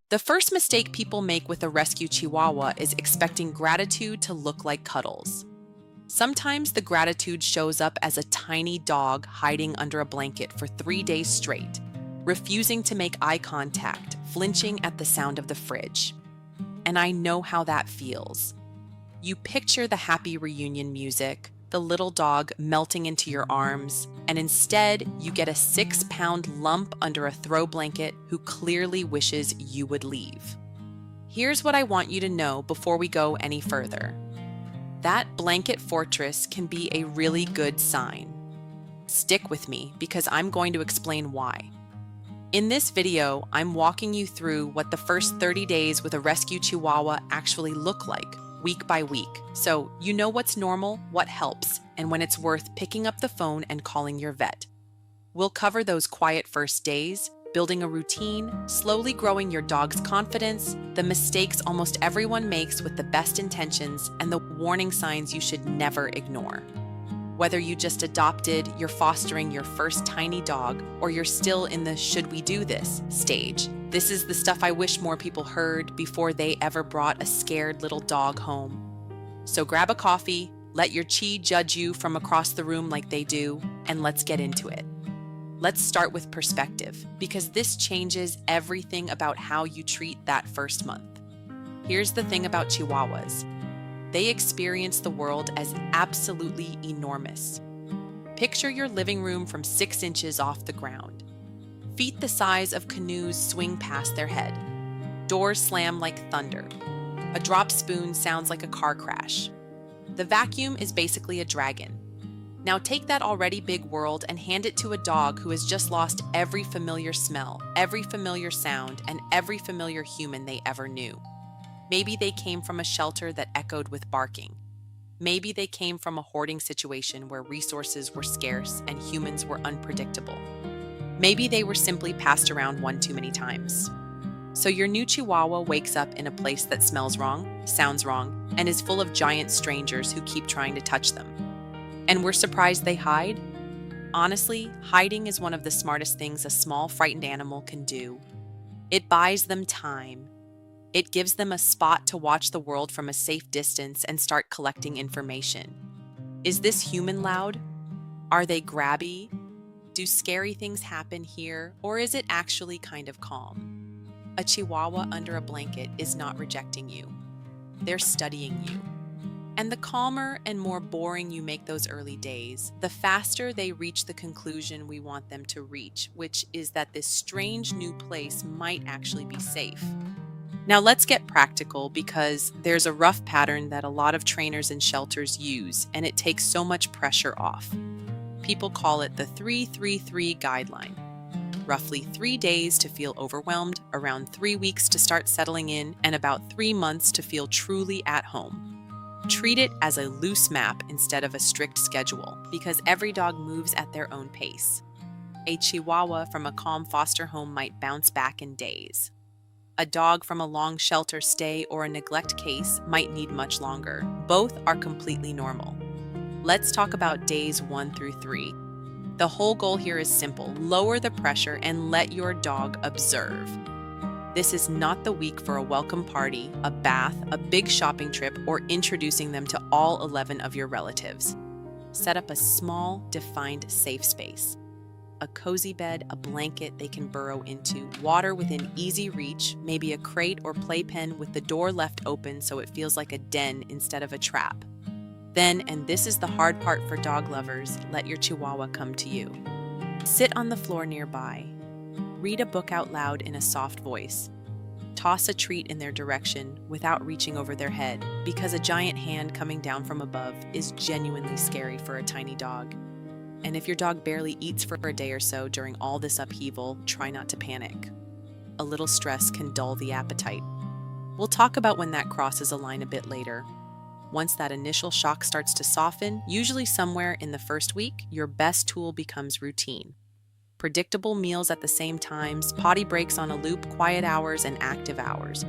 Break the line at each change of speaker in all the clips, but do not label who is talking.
The first mistake people make with a rescue Chihuahua is expecting gratitude to look like cuddles. Sometimes the gratitude shows up as a tiny dog hiding under a blanket for 3 days straight, refusing to make eye contact, flinching at the sound of the fridge. And I know how that feels. You picture the happy reunion music, the little dog melting into your arms, and instead you get a 6-pound lump under a throw blanket who clearly wishes you would leave. Here's what I want you to know before we go any further. That blanket fortress can be a really good sign. Stick with me because I'm going to explain why. In this video, I'm walking you through what the first 30 days with a rescue Chihuahua actually look like, week by week, so you know what's normal, what helps, and when it's worth picking up the phone and calling your vet. We'll cover those quiet first days, building a routine, slowly growing your dog's confidence, the mistakes almost everyone makes with the best intentions, and the warning signs you should never ignore. Whether you just adopted, you're fostering your first tiny dog, or you're still in the "should we do this" stage, this is the stuff I wish more people heard before they ever brought a scared little dog home. So grab a coffee, let your chi judge you from across the room like they do, and let's get into it. Let's start with perspective, because this changes everything about how you treat that first month. Here's the thing about Chihuahuas. They experience the world as absolutely enormous. Picture your living room from 6 inches off the ground. Feet the size of canoes swing past their head. Doors slam like thunder. A drop spoon sounds like a car crash. The vacuum is basically a dragon. Now take that already big world and hand it to a dog who has just lost every familiar smell, every familiar sound, and every familiar human they ever knew. Maybe they came from a shelter that echoed with barking. Maybe they came from a hoarding situation where resources were scarce and humans were unpredictable. Maybe they were simply passed around one too many times. So your new Chihuahua wakes up in a place that smells wrong, sounds wrong, and is full of giant strangers who keep trying to touch them. And we're surprised they hide? Honestly, hiding is one of the smartest things a small, frightened animal can do. It buys them time. It gives them a spot to watch the world from a safe distance and start collecting information. Is this human loud? Are they grabby? Do scary things happen here, or is it actually kind of calm? A Chihuahua under a blanket is not rejecting you. They're studying you. And the calmer and more boring you make those early days, the faster they reach the conclusion we want them to reach, which is that this strange new place might actually be safe. Now let's get practical because there's a rough pattern that a lot of trainers and shelters use, and it takes so much pressure off. People call it the 3-3-3 guideline. Roughly 3 days to feel overwhelmed, around 3 weeks to start settling in, and about 3 months to feel truly at home. Treat it as a loose map instead of a strict schedule, because every dog moves at their own pace. A Chihuahua from a calm foster home might bounce back in days. A dog from a long shelter stay or a neglect case might need much longer. Both are completely normal. Let's talk about days 1 through 3. The whole goal here is simple: lower the pressure and let your dog observe. This is not the week for a welcome party, a bath, a big shopping trip, or introducing them to all 11 of your relatives. Set up a small, defined safe space. A cozy bed, a blanket they can burrow into, water within easy reach, maybe a crate or playpen with the door left open so it feels like a den instead of a trap. Then, and this is the hard part for dog lovers, let your Chihuahua come to you. Sit on the floor nearby. Read a book out loud in a soft voice. Toss a treat in their direction without reaching over their head, because a giant hand coming down from above is genuinely scary for a tiny dog. And if your dog barely eats for a day or so during all this upheaval, try not to panic. A little stress can dull the appetite. We'll talk about when that crosses a line a bit later. Once that initial shock starts to soften, usually somewhere in the first week, your best tool becomes routine. Predictable meals at the same times, potty breaks on a loop, quiet hours, and active hours.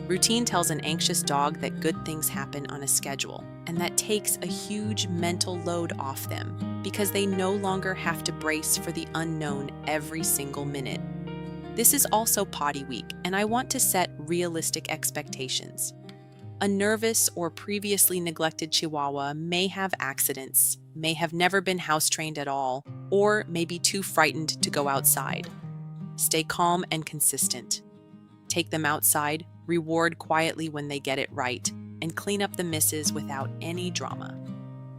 Routine tells an anxious dog that good things happen on a schedule, and that takes a huge mental load off them because they no longer have to brace for the unknown every single minute. This is also potty week, and I want to set realistic expectations. A nervous or previously neglected Chihuahua may have accidents, may have never been house trained at all, or may be too frightened to go outside. Stay calm and consistent. Take them outside, reward quietly when they get it right, and clean up the misses without any drama.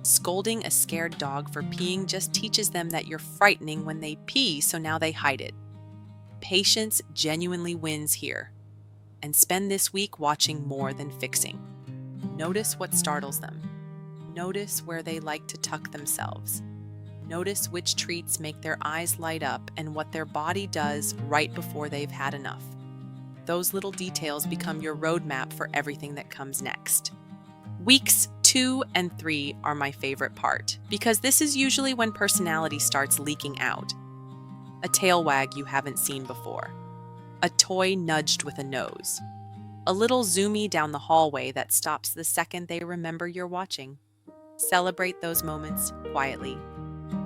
Scolding a scared dog for peeing just teaches them that you're frightening when they pee, so now they hide it. Patience genuinely wins here. And spend this week watching more than fixing. Notice what startles them. Notice where they like to tuck themselves. Notice which treats make their eyes light up and what their body does right before they've had enough. Those little details become your roadmap for everything that comes next. Weeks 2 and 3 are my favorite part, because this is usually when personality starts leaking out. A tail wag you haven't seen before. A toy nudged with a nose. A little zoomy down the hallway that stops the second they remember you're watching. Celebrate those moments quietly.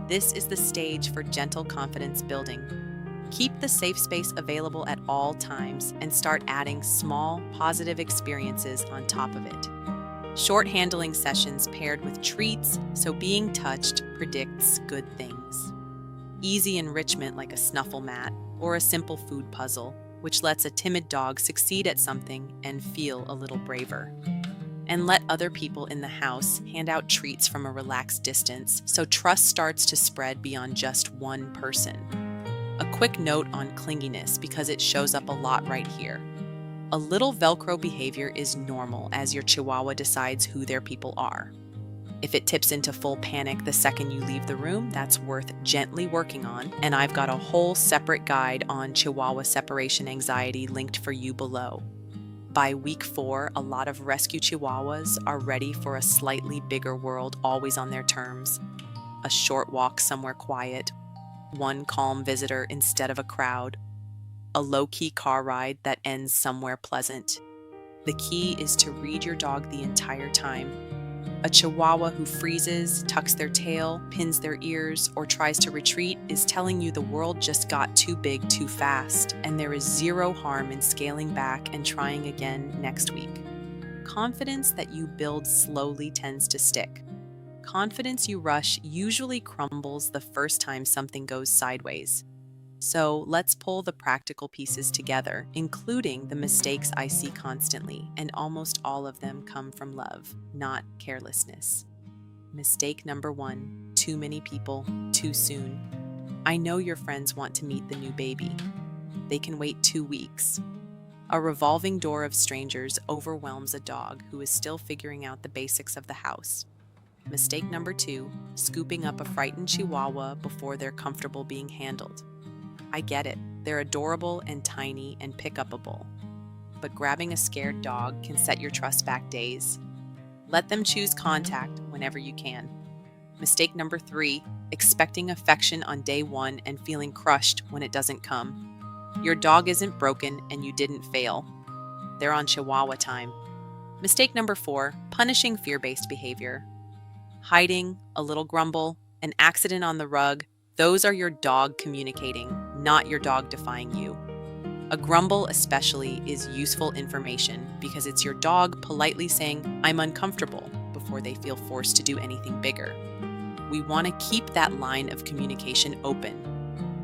This is the stage for gentle confidence building. Keep the safe space available at all times and start adding small, positive experiences on top of it. Short handling sessions paired with treats, so being touched predicts good things. Easy enrichment like a snuffle mat or a simple food puzzle, which lets a timid dog succeed at something and feel a little braver. And let other people in the house hand out treats from a relaxed distance, so trust starts to spread beyond just one person. A quick note on clinginess, because it shows up a lot right here. A little Velcro behavior is normal as your Chihuahua decides who their people are. If it tips into full panic the second you leave the room, that's worth gently working on, and I've got a whole separate guide on Chihuahua separation anxiety linked for you below. By week 4, a lot of rescue Chihuahuas are ready for a slightly bigger world, always on their terms. A short walk somewhere quiet, one calm visitor instead of a crowd, a low-key car ride that ends somewhere pleasant. The key is to read your dog the entire time. A Chihuahua who freezes, tucks their tail, pins their ears, or tries to retreat is telling you the world just got too big too fast, and there is zero harm in scaling back and trying again next week. Confidence that you build slowly tends to stick. Confidence you rush usually crumbles the first time something goes sideways. So let's pull the practical pieces together, including the mistakes I see constantly, and almost all of them come from love, not carelessness. Mistake number 1, too many people, too soon. I know your friends want to meet the new baby. They can wait 2 weeks. A revolving door of strangers overwhelms a dog who is still figuring out the basics of the house. Mistake number 2, scooping up a frightened Chihuahua before they're comfortable being handled. I get it, they're adorable and tiny and pick-upable. But grabbing a scared dog can set your trust back days. Let them choose contact whenever you can. Mistake number 3, expecting affection on day 1 and feeling crushed when it doesn't come. Your dog isn't broken and you didn't fail. They're on Chihuahua time. Mistake number 4, punishing fear-based behavior. Hiding, a little grumble, an accident on the rug, those are your dog communicating, not your dog defying you. A grumble especially is useful information because it's your dog politely saying, "I'm uncomfortable," before they feel forced to do anything bigger. We want to keep that line of communication open.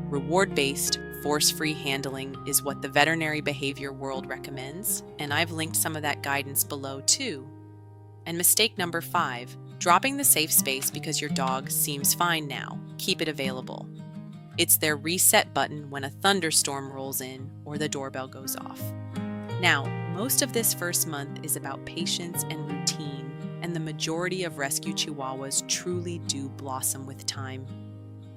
Reward-based, force-free handling is what the veterinary behavior world recommends, and I've linked some of that guidance below too. And mistake number 5, dropping the safe space because your dog seems fine now. Keep it available. It's their reset button when a thunderstorm rolls in or the doorbell goes off. Now, most of this first month is about patience and routine, and the majority of rescue Chihuahuas truly do blossom with time.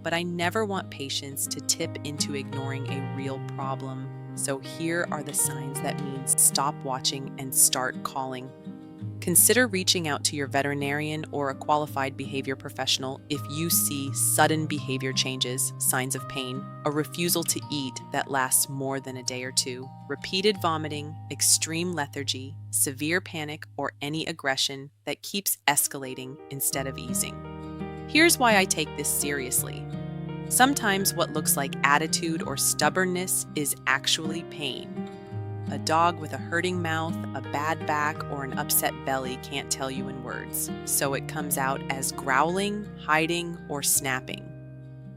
But I never want patience to tip into ignoring a real problem, so here are the signs that mean stop watching and start calling. Consider reaching out to your veterinarian or a qualified behavior professional if you see sudden behavior changes, signs of pain, a refusal to eat that lasts more than a day or 2, repeated vomiting, extreme lethargy, severe panic, or any aggression that keeps escalating instead of easing. Here's why I take this seriously. Sometimes what looks like attitude or stubbornness is actually pain. A dog with a hurting mouth, a bad back, or an upset belly can't tell you in words, so it comes out as growling, hiding, or snapping.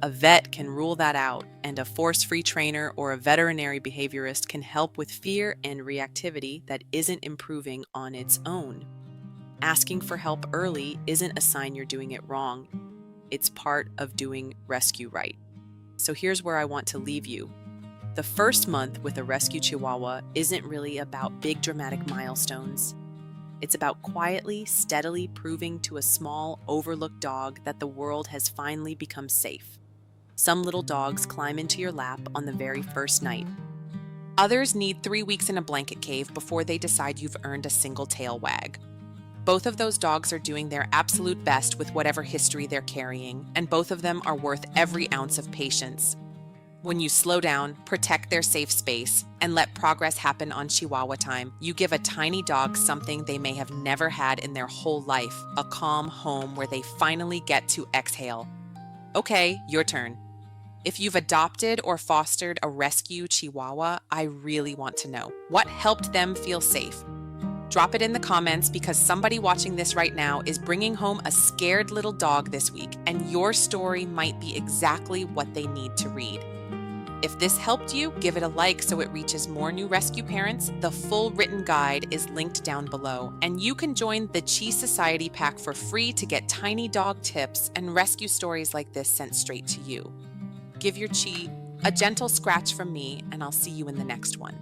A vet can rule that out, and a force-free trainer or a veterinary behaviorist can help with fear and reactivity that isn't improving on its own. Asking for help early isn't a sign you're doing it wrong. It's part of doing rescue right. So here's where I want to leave you. The first month with a rescue Chihuahua isn't really about big dramatic milestones. It's about quietly, steadily proving to a small, overlooked dog that the world has finally become safe. Some little dogs climb into your lap on the very first night. Others need 3 weeks in a blanket cave before they decide you've earned a single tail wag. Both of those dogs are doing their absolute best with whatever history they're carrying, and both of them are worth every ounce of patience. When you slow down, protect their safe space, and let progress happen on Chihuahua time, you give a tiny dog something they may have never had in their whole life, a calm home where they finally get to exhale. Okay, your turn. If you've adopted or fostered a rescue Chihuahua, I really want to know. What helped them feel safe? Drop it in the comments because somebody watching this right now is bringing home a scared little dog this week, and your story might be exactly what they need to read. If this helped you, give it a like so it reaches more new rescue parents. The full written guide is linked down below, and you can join the Chi Society pack for free to get tiny dog tips and rescue stories like this sent straight to you. Give your Chi a gentle scratch from me, and I'll see you in the next one.